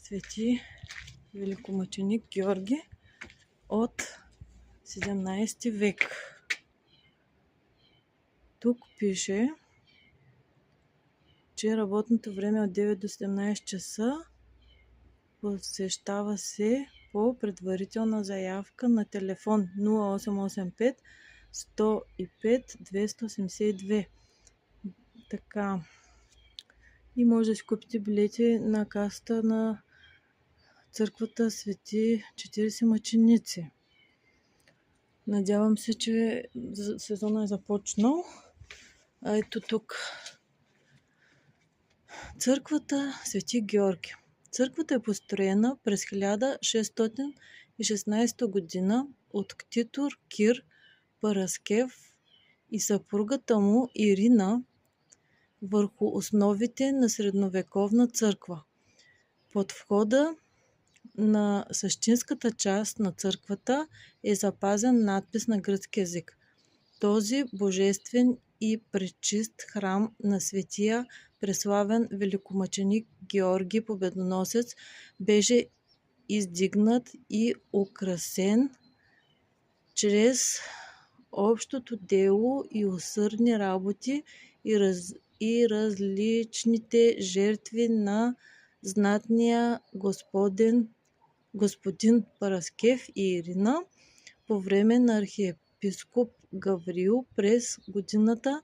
Свети великомъченик Георги от 17 век. Тук пише, че работното време от 9 до 17 часа, посещава се по предварителна заявка на телефон 0885 105 282. Така. И може да си купите билети на касата на църквата Свети 40 мъченици. Надявам се, че сезона е започнал. А ето тук. Църквата Свети Георги. Църквата е построена през 1616 година от ктитор Кир Параскев и съпругата му Ирина върху основите на средновековна църква. Под входа на същинската част на църквата е запазен надпис на гръцки език. Този божествен и пречист храм на светия преславен великомъченик Георги Победоносец беше издигнат и украсен чрез общото дело и усърдни работи и различните жертви на знатния господин Параскев и Ирина по време на архиепископ Гаврил през годината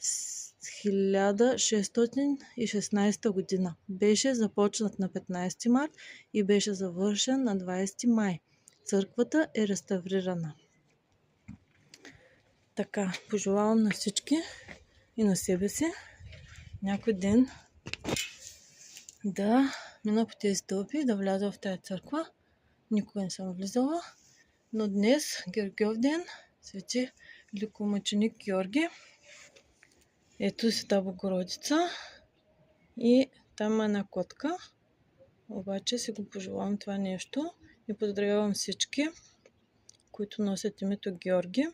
1616 година. Беше започнат на 15 март и беше завършен на 20 май. Църквата е реставрирана. Така, пожелавам на всички и на себе си някой ден да мина по тези стълби, да вляза в тази църква. Никога не съм влизала, но днес, Георгиев ден, Свети великомъченик Георги. Ето Света Богородица и там е една котка. Обаче си го пожелавам това нещо и поздравявам всички, които носят името Георги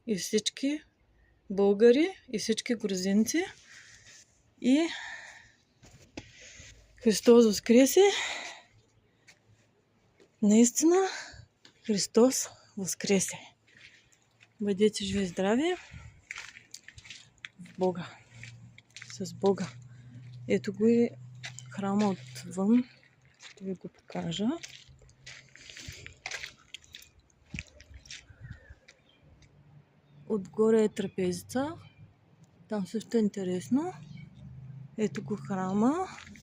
и всички българи и всички грузинци. И Христос воскресе! Наистина Христос воскресе! Бъдете живи и здрави в Бога. С Бога. Ето го и храма отвън. Ще ви го покажа. Отгоре е трапезица. Там също е интересно. Ето го храма.